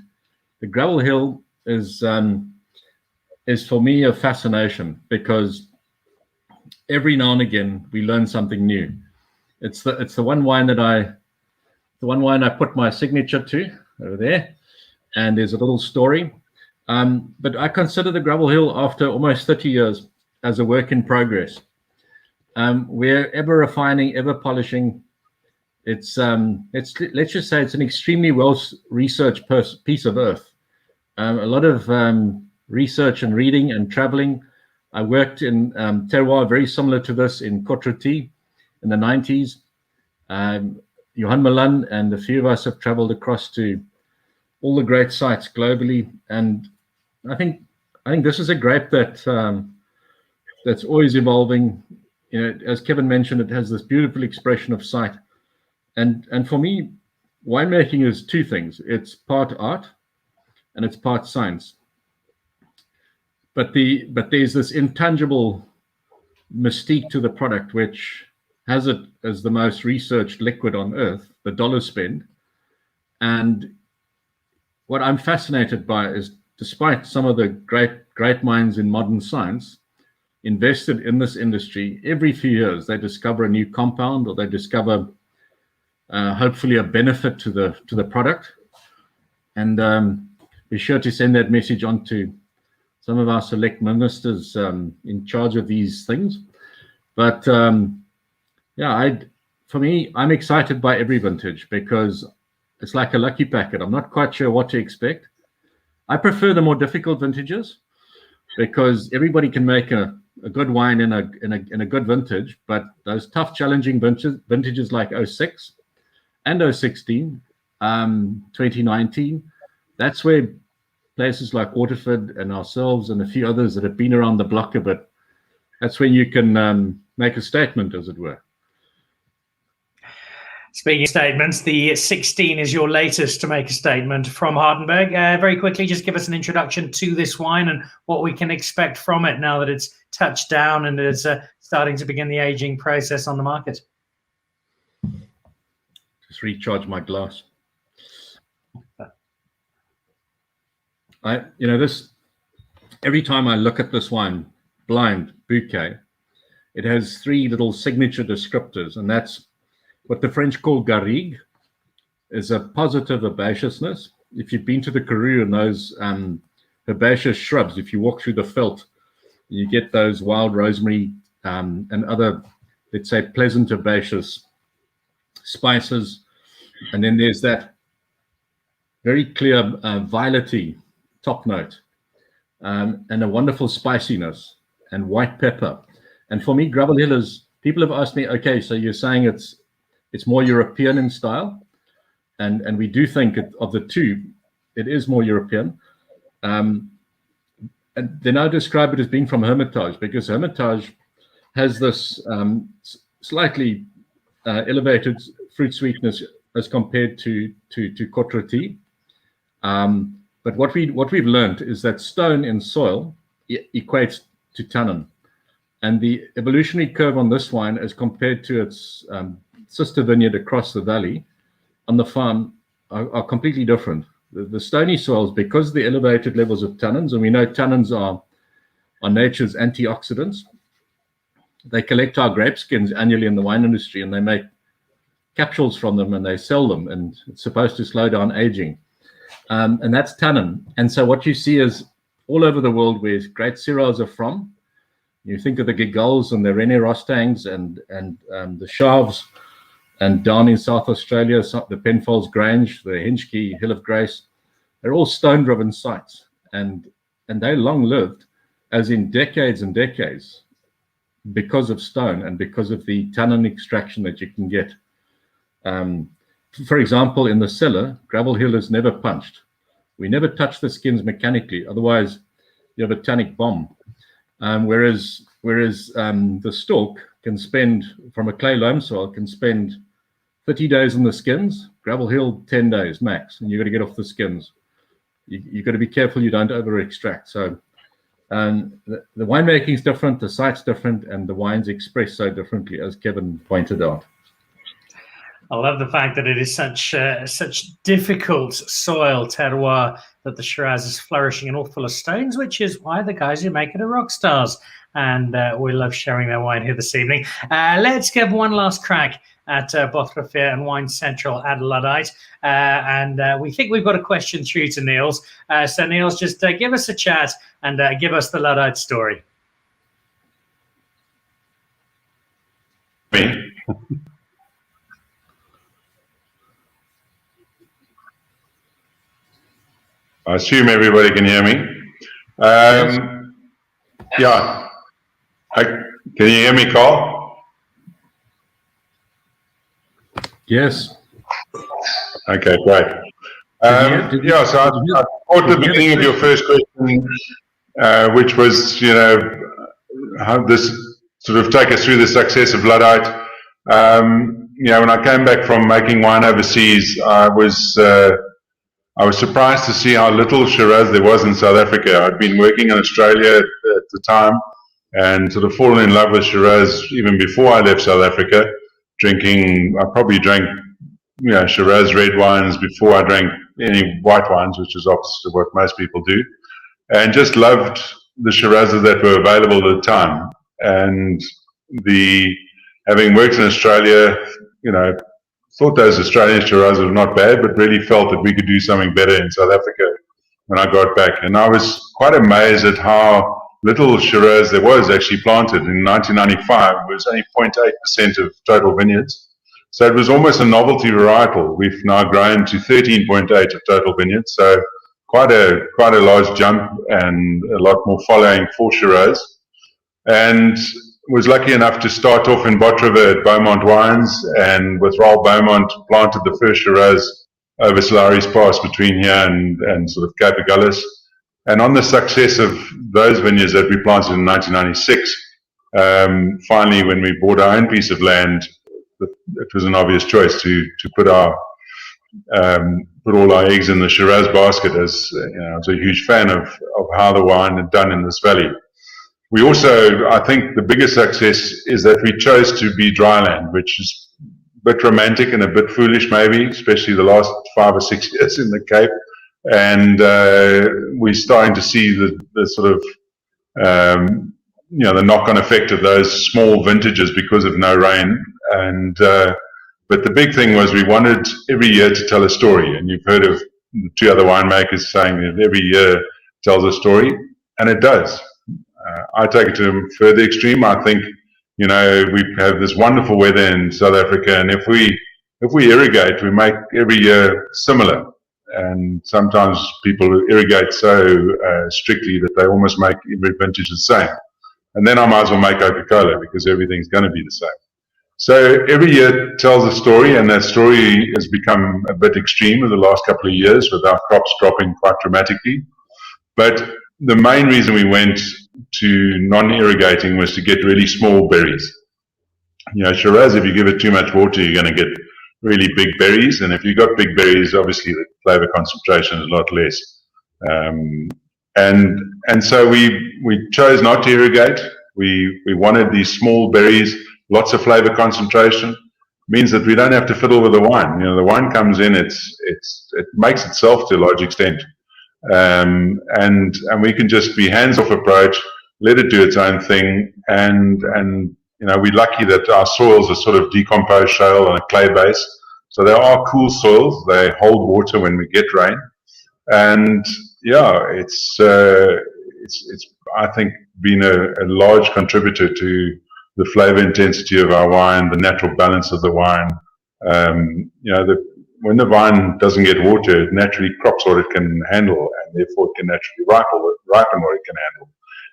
the Gravel Hill is for me a fascination, because every now and again we learn something new. It's the one wine I put my signature to over there, and there's a little story. But I consider the Gravel Hill, after almost 30 years, as a work in progress. We're ever refining, ever polishing. Let's just say it's an extremely well-researched piece of earth. A lot of research and reading and traveling. I worked in terroir very similar to this in Côte-Rôtie in the 90s. Johan Milan and a few of us have traveled across to all the great sites globally. And I think this is a grape that that's always evolving. You know, as Kevin mentioned, it has this beautiful expression of sight. And for me, winemaking is two things. It's part art and it's part science. But there's this intangible mystique to the product, which has it as the most researched liquid on earth, the dollar spend. And what I'm fascinated by is, despite some of the great minds in modern science invested in this industry, every few years they discover a new compound, or they discover hopefully a benefit to the product. And be sure to send that message on to some of our select ministers in charge of these things. But yeah, for me, I'm excited by every vintage because it's like a lucky packet. I'm not quite sure what to expect. I prefer the more difficult vintages because everybody can make a good wine in a good vintage, but those tough, challenging vintages like 06 and 016, 2019, that's where places like Waterford and ourselves and a few others that have been around the block a bit, that's when you can make a statement, as it were. Speaking of statements, the 16 is your latest to make a statement from Hartenberg. Very quickly, just give us an introduction to this wine and what we can expect from it now that it's touched down and it's starting to begin the aging process on the market. Just recharge my glass. Every time I look at this wine, blind bouquet, it has three little signature descriptors, and that's what the French call garrigue, is a positive herbaceousness. If you've been to the Karoo and those herbaceous shrubs, if you walk through the veld, you get those wild rosemary and other, let's say, pleasant herbaceous spices. And then there's that very clear violety top note and a wonderful spiciness and white pepper. And for me, Gravel Hill is, people have asked me, okay, so you're saying it's more European in style, and we do think of the two, it is more European. And then I describe it as being from Hermitage, because Hermitage has this slightly elevated fruit sweetness as compared to Côte-Rôtie. But what we've learned is that stone in soil equates to tannin, and the evolutionary curve on this wine, as compared to its sister vineyard across the valley on the farm, are completely different. The stony soils, because of the elevated levels of tannins, and we know tannins are nature's antioxidants, they collect our grape skins annually in the wine industry, and they make capsules from them and they sell them, and it's supposed to slow down aging. And that's tannin. And so what you see is all over the world where great Syrahs are from, you think of the Gigols and the René Rostangs and the Shaves, and down in South Australia, the Penfolds Grange, the Hinchkey, Hill of Grace, they're all stone-driven sites. And they long-lived, as in decades and decades, because of stone and because of the tannin extraction that you can get. For example, in the cellar, Gravel Hill is never punched. We never touch the skins mechanically, otherwise you have a tannic bomb. Whereas the stalk can spend, from a clay loam soil, can spend 30 days on the skins. Gravel Hill, 10 days max, and you've got to get off the skins. You've got to be careful you don't over extract. So the winemaking is different, the site's different, and the wine's expressed so differently, as Kevin pointed out. I love the fact that it is such difficult soil terroir that the Shiraz is flourishing and all full of stones, which is why the guys who make it are rock stars. And we love sharing their wine here this evening. Let's give one last crack at Waterford and Wine Central at Luddite. And we think we've got a question through to Niels. So Niels, just give us a chat and give us the Luddite story. Me? I assume everybody can hear me. Yeah. Can you hear me, Carl? Yes. Okay, great. Yeah, so I caught the beginning of your first question, which was, sort of take us through the success of Luddite. When I came back from making wine overseas, I was surprised to see how little Shiraz there was in South Africa. I'd been working in Australia at the time and sort of fallen in love with Shiraz even before I left South Africa. I probably drank Shiraz red wines before I drank any white wines, which is opposite of what most people do, and just loved the Shirazes that were available at the time. And having worked in Australia, thought those Australian Shirazes were not bad, but really felt that we could do something better in South Africa when I got back. And I was quite amazed at how little Shiraz there was actually planted. In 1995, it was only 0.8% of total vineyards. So it was almost a novelty varietal. We've now grown to 13.8 of total vineyards. So quite a large jump and a lot more following for Shiraz. And was lucky enough to start off in Waterford at Beaumont Wines, and with Raoul Beaumont planted the first Shiraz over Solari's Pass between here and sort of Cape Agulhas. And on the success of those vineyards that we planted in 1996, finally when we bought our own piece of land, it was an obvious choice to put all our eggs in the Shiraz basket, as I was a huge fan of how the wine had done in this valley. We also, I think the biggest success is that we chose to be dryland, which is a bit romantic and a bit foolish maybe, especially the last 5 or 6 years in the Cape. And we're starting to see the sort of, the knock-on effect of those small vintages because of no rain. And but the big thing was we wanted every year to tell a story. And you've heard of 2 other winemakers saying that every year tells a story, and it does. I take it to a further extreme. I think, we have this wonderful weather in South Africa, and if we irrigate, we make every year similar. And sometimes people irrigate so strictly that they almost make every vintage the same. And then I might as well make Coca-Cola, because everything's going to be the same. So every year tells a story, and that story has become a bit extreme in the last couple of years with our crops dropping quite dramatically. But the main reason we went to non-irrigating was to get really small berries. Shiraz, if you give it too much water, you're going to get really big berries, and if you've got big berries, obviously the flavor concentration is a lot less. And so we chose not to irrigate. We wanted these small berries, lots of flavor concentration. Means that we don't have to fiddle with the wine. The wine comes in, it makes itself to a large extent. And we can just be hands-off approach, let it do its own thing, and we're lucky that our soils are sort of decomposed shale on a clay base, so they are cool soils. They hold water when we get rain, and it's I think been a large contributor to the flavor intensity of our wine, the natural balance of the wine. When the vine doesn't get water, it naturally crops what it can handle, and therefore it can naturally ripen what it can handle.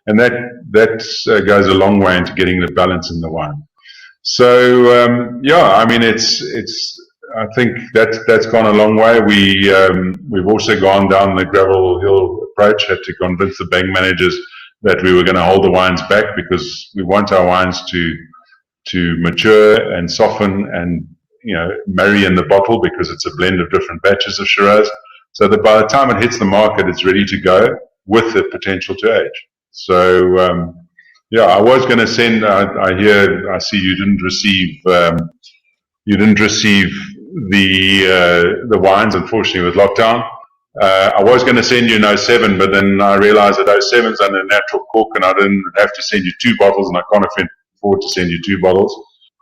And that goes a long way into getting the balance in the wine. So I think that's gone a long way. We've also gone down the gravel hill approach, had to convince the bank managers that we were going to hold the wines back, because we want our wines to mature and soften and marry in the bottle, because it's a blend of different batches of Shiraz, so that by the time it hits the market, it's ready to go with the potential to age. So I was going to send. I see you didn't receive the wines, unfortunately, with lockdown. I was going to send you an 07, but then I realized that 07's under a natural cork, and I didn't have to send you 2 bottles, and I can't afford to send you 2 bottles.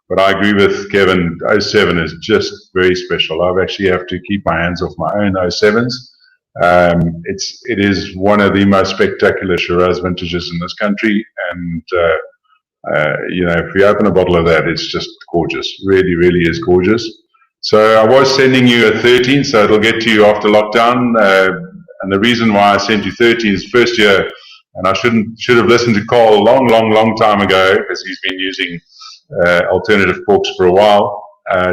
But I agree with Kevin, 07 is just very special. I actually have to keep my hands off my own 07s. It is one of the most spectacular Shiraz vintages in this country, and if we open a bottle of that, it's just gorgeous. Really, really is gorgeous. So I was sending you a 13, so it'll get to you after lockdown. And the reason why I sent you 13 is first year, and I should have listened to Carl a long time ago, because he's been using alternative corks for a while.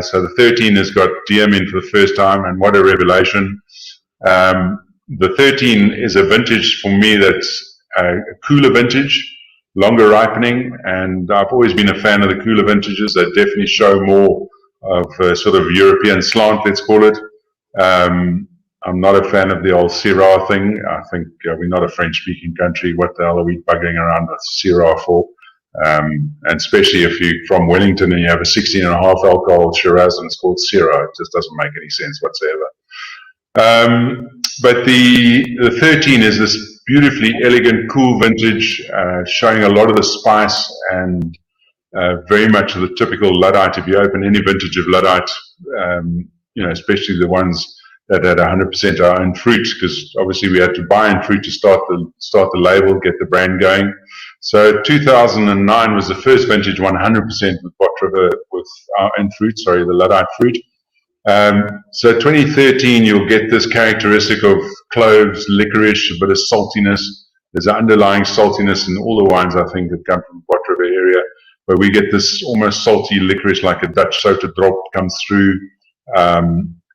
So the 13 has got DM in for the first time, and what a revelation. The 13 is a vintage for me that's a cooler vintage, longer ripening, and I've always been a fan of the cooler vintages. They definitely show more of a sort of European slant, let's call it. I'm not a fan of the old Syrah thing. I think we're not a French-speaking country. What the hell are we buggering around with Syrah for? And especially if you're from Wellington and you have a 16.5 alcohol Shiraz and it's called Syrah, it just doesn't make any sense whatsoever. But the 13 is this beautifully elegant, cool vintage, showing a lot of the spice and very much of the typical Luddite. If you open any vintage of Luddite, you know, especially the ones that had 100% our own fruit, because obviously we had to buy in fruit to start the label, get the brand going. So 2009 was the first vintage 100% with Waterford with our own fruit, sorry, the Luddite fruit. So 2013, you'll get this characteristic of cloves, licorice, a bit of saltiness. There's an underlying saltiness in all the wines, I think, that come from Waterford area, where we get this almost salty licorice, like a Dutch soda drop comes through.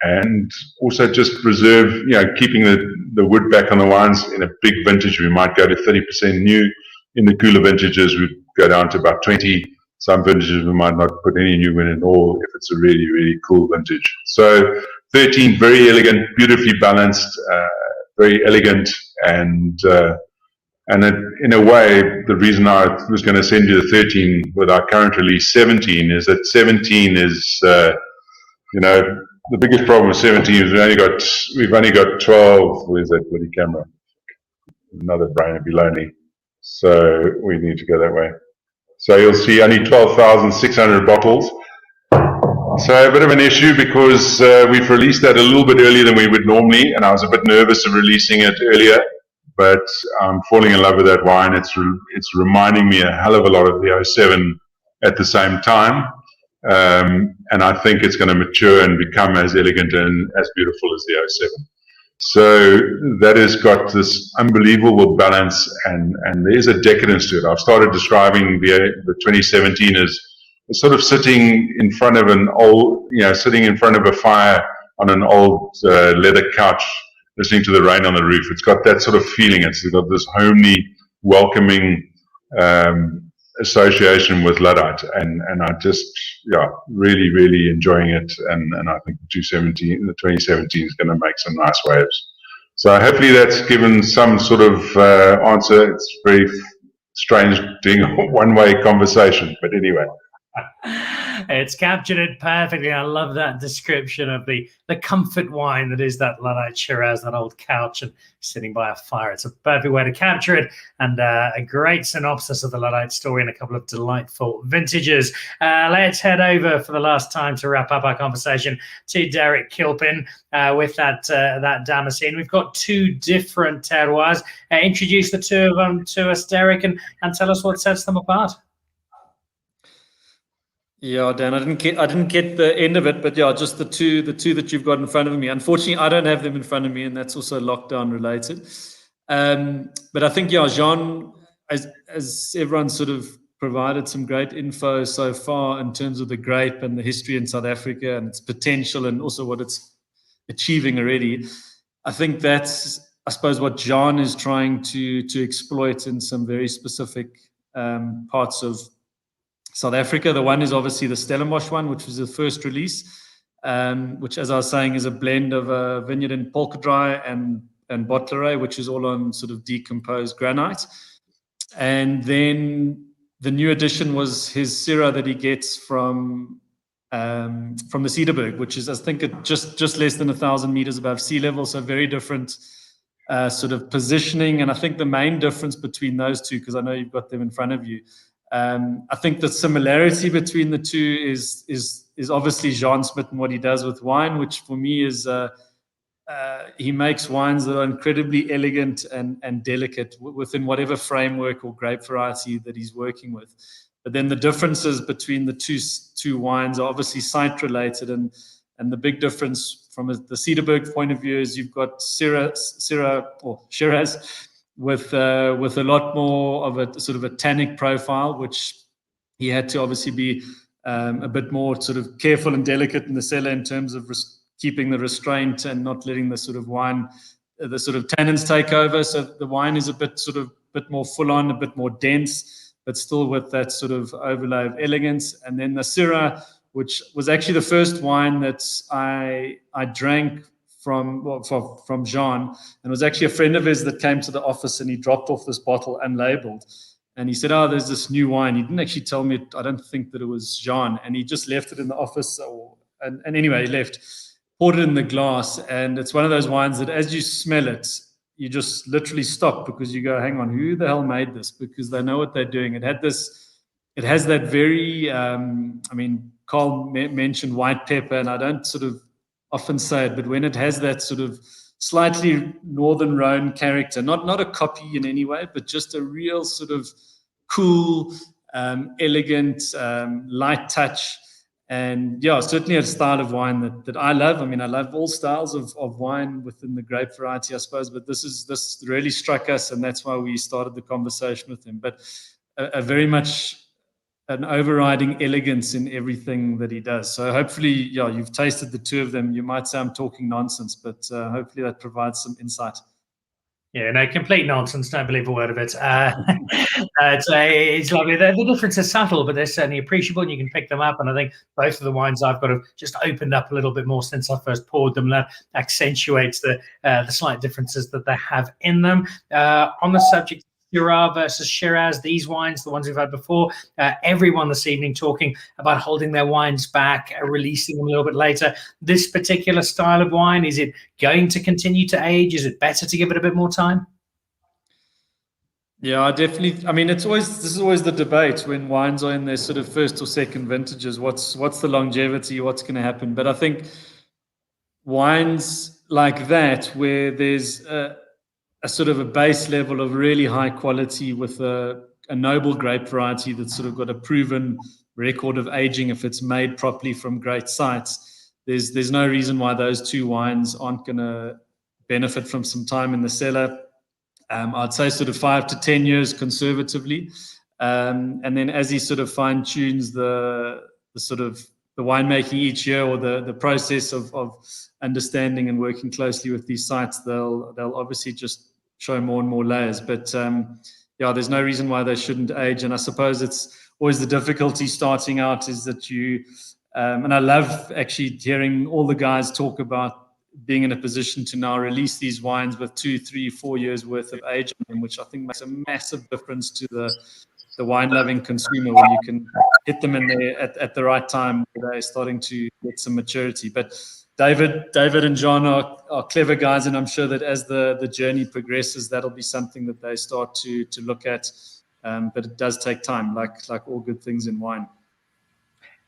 And also just preserve, you know, keeping the wood back on the wines. In a big vintage, we might go to 30% new. In the cooler vintages, we go down to about 20. Some vintages, we might not put any new in at all if it's a really, really cool vintage. So 13, very elegant, beautifully balanced, very elegant, and in a way, the reason I was going to send you the 13 with our current release 17 is that 17 is, you know, the biggest problem with 17 is we've only got 12. Where's that bloody camera? Another brain would be lonely. So we need to go that way. So you'll see only 12,600 bottles. So a bit of an issue because we've released that a little bit earlier than we would normally, and I was a bit nervous of releasing it earlier, but I'm falling in love with that wine. It's reminding me a hell of a lot of the 07 at the same time. And I think it's going to mature and become as elegant and as beautiful as the 07. So that has got this unbelievable balance, and there's a decadence to it. I've started describing the 2017 as sort of sitting in front of an old, you know, sitting in front of a fire on an old leather couch, listening to the rain on the roof. It's got that sort of feeling. It's got this homely, welcoming association with Luddite, and I just, yeah, really, really enjoying it, and I think the 2017 is going to make some nice waves. So hopefully that's given some sort of answer. It's very strange doing a one-way conversation, but anyway. It's captured it perfectly. I love that description of the comfort wine that is that Luddite Shiraz, that old couch and sitting by a fire. It's a perfect way to capture it, and a great synopsis of the Luddite story and a couple of delightful vintages. Let's head over for the last time to wrap up our conversation to Derek Kilpin with that Damascene. We've got two different terroirs. Introduce the two of them to us, Derek, and tell us what sets them apart. Yeah, Dan, I didn't get the end of it, but yeah, just the two that you've got in front of me. Unfortunately, I don't have them in front of me, and that's also lockdown related. But I think, yeah, Jean, as everyone sort of provided some great info so far in terms of the grape and the history in South Africa and its potential and also what it's achieving already. I think that's, I suppose, what Jean is trying to exploit in some very specific parts of South Africa. The one is obviously the Stellenbosch one, which was the first release, which, as I was saying, is a blend of a vineyard in Polkadry and Bottleray, which is all on sort of decomposed granite. And then the new addition was his syrah that he gets from the Cederberg, which is, I think, just less than 1,000 meters above sea level, so very different sort of positioning. And I think the main difference between those two, because I know you've got them in front of you, I think the similarity between the two is obviously Jean Smit and what he does with wine, which for me is he makes wines that are incredibly elegant and delicate within whatever framework or grape variety that he's working with. But then the differences between the two wines are obviously site related, and the big difference from the Cederberg point of view is you've got Syrah or Shiraz with a lot more of a sort of a tannic profile, which he had to obviously be a bit more sort of careful and delicate in the cellar in terms of keeping the restraint and not letting the sort of wine, the sort of tannins take over. So the wine is a bit more full on, a bit more dense. but still with that sort of overlay of elegance. And then the Syrah, which was actually the first wine that I drank from Jean, and it was actually a friend of his that came to the office and he dropped off this bottle unlabeled. And he said, "Oh, there's this new wine." He didn't actually tell me, I don't think that it was Jean. And he just left it in the office. And anyway, he left, poured it in the glass. And it's one of those wines that as you smell it, you just literally stop, because you go, hang on, who the hell made this? Because they know what they're doing. It has that very, Carl mentioned white pepper, and I don't sort of often say it, but when it has that sort of slightly Northern Rhone character, not a copy in any way, but just a real sort of cool, elegant, light touch. And yeah, certainly a style of wine that I love. I mean, I love all styles of wine within the grape variety, I suppose, but this really struck us, and that's why we started the conversation with him. But a very much an overriding elegance in everything that he does. So hopefully, yeah, you've tasted the two of them. You might say I'm talking nonsense, but hopefully that provides some insight. Yeah, no, complete nonsense. Don't believe a word of it. It's lovely. The difference is subtle, but they're certainly appreciable, and you can pick them up. And I think both of the wines I've got have just opened up a little bit more since I first poured them. That accentuates the slight differences that they have in them. On the subject, Syrah versus Shiraz, these wines, the ones we've had before, everyone this evening talking about holding their wines back, releasing them a little bit later. This particular style of wine, is it going to continue to age? Is it better to give it a bit more time? Yeah, definitely. I mean, this is always the debate when wines are in their sort of first or second vintages. What's the longevity? What's going to happen? But I think wines like that, where there's a sort of a base level of really high quality with a noble grape variety that's sort of got a proven record of aging if it's made properly from great sites, there's no reason why those two wines aren't going to benefit from some time in the cellar. I'd say sort of 5 to 10 years conservatively. And then as he sort of fine tunes the sort of the winemaking each year, or the process of understanding and working closely with these sites, they'll obviously just show more and more layers. But yeah, there's no reason why they shouldn't age. And I suppose it's always the difficulty starting out is that you, and I love actually hearing all the guys talk about being in a position to now release these wines with 2, 3, 4 years worth of age in them, which I think makes a massive difference to the wine-loving consumer, where you can hit them in there at the right time where they're starting to get some maturity. But David and John are clever guys, and I'm sure that as the journey progresses, that'll be something that they start to look at. But it does take time, like all good things in wine.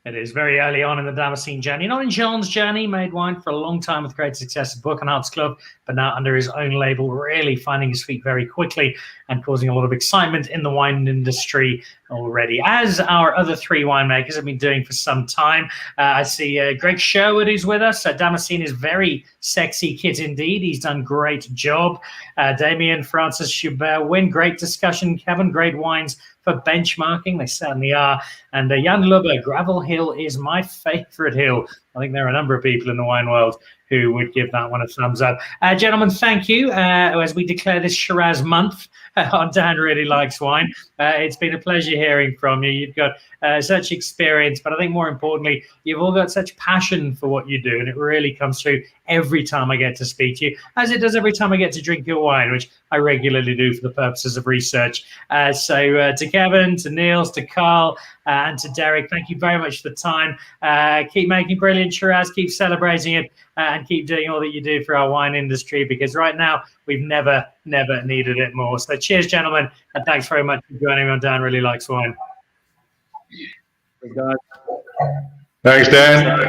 It is very early on in the Damascene journey. Not in Jean's journey, made wine for a long time with great success at Boekenhout's Club, but now under his own label, really finding his feet very quickly and causing a lot of excitement in the wine industry already, as our other three winemakers have been doing for some time. I see Greg Sherwood, who's with us. Damascene is very sexy kit indeed. He's done great job. Damien, Francis, Schubert-Wynn, great discussion. Kevin, great wines for benchmarking. They certainly are. And Jan Lubbe, Gravel Hill is my favorite hill. I think there are a number of people in the wine world who would give that one a thumbs up. Gentlemen, thank you. As we declare this Shiraz month on Dan Really Likes Wine, it's been a pleasure hearing from you. You've got such experience, but I think more importantly, you've all got such passion for what you do, and it really comes through every time I get to speak to you, as it does every time I get to drink your wine, which I regularly do for the purposes of research. So to Kevin, to Niels, to Carl, and to Derek, thank you very much for the time. Keep making brilliant Shiraz, keep celebrating it, and keep doing all that you do for our wine industry, because right now we've never needed it more. So cheers, gentlemen, and thanks very much for joining me on Dan Really Likes Wine. Thanks, Dan.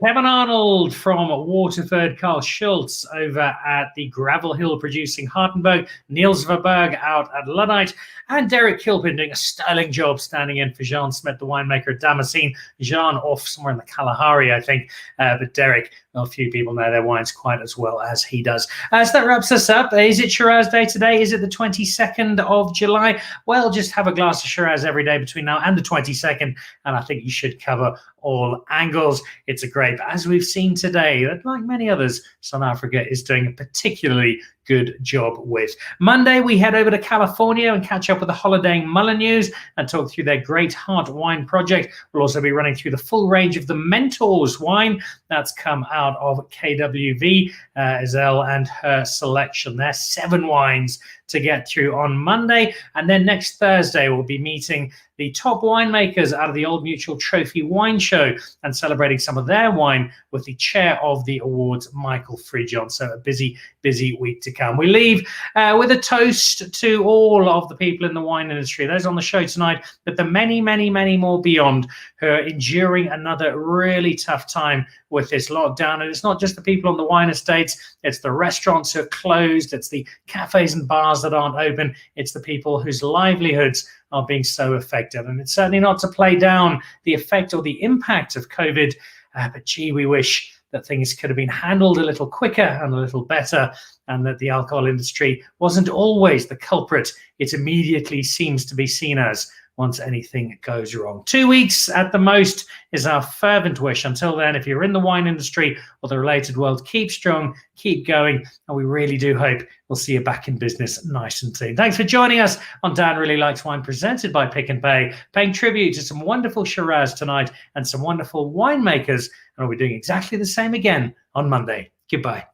Kevin Arnold from Waterford, Carl Schultz over at the Gravel Hill producing Hartenberg, Niels Verburg out at Luddite, and Derek Kilpin doing a sterling job standing in for Jean Smit, the winemaker at Damascene. Jean off somewhere in the Kalahari, I think, but Derek, well, a few people know their wines quite as well as he does. So that wraps us up. Is it Shiraz Day today? Is it the 22nd of July? Well, just have a glass of Shiraz every day between now and the 22nd, and I think you should cover all angles. It's a grape, as we've seen today, that like many others, South Africa is doing a particularly good job with. Monday, we head over to California and catch up with the holidaying Molyneux and talk through their Great Heart wine project. We'll also be running through the full range of the Mentors wine that's come out of KWV, Iselle and her selection. There's 7 wines to get through on Monday. And then next Thursday, we'll be meeting the top winemakers out of the Old Mutual Trophy Wine Show and celebrating some of their wine with the chair of the awards, Michael Friedjon. So a busy, busy week to come. We leave with a toast to all of the people in the wine industry, those on the show tonight, but the many, many, many more beyond who are enduring another really tough time with this lockdown. And it's not just the people on the wine estates, it's the restaurants who are closed, it's the cafes and bars that aren't open, it's the people whose livelihoods are being so affected. And it's certainly not to play down the effect or the impact of COVID, but gee, we wish that things could have been handled a little quicker and a little better, and that the alcohol industry wasn't always the culprit it immediately seems to be seen as once anything goes wrong. 2 weeks at the most is our fervent wish. Until then, if you're in the wine industry or the related world, keep strong, keep going, and we really do hope we'll see you back in business nice and soon. Thanks for joining us on Dan Really Likes Wine, presented by Pick and Pay, paying tribute to some wonderful Shiraz tonight and some wonderful winemakers, and we'll be doing exactly the same again on Monday. Goodbye.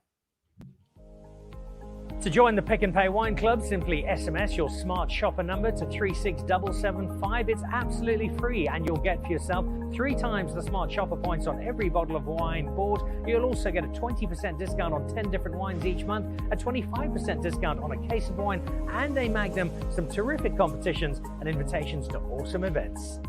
To join the Pick and Pay Wine Club, simply SMS your smart shopper number to 36775. It's absolutely free, and you'll get for yourself 3 times the smart shopper points on every bottle of wine bought. You'll also get a 20% discount on 10 different wines each month, a 25% discount on a case of wine, and a Magnum, some terrific competitions and invitations to awesome events.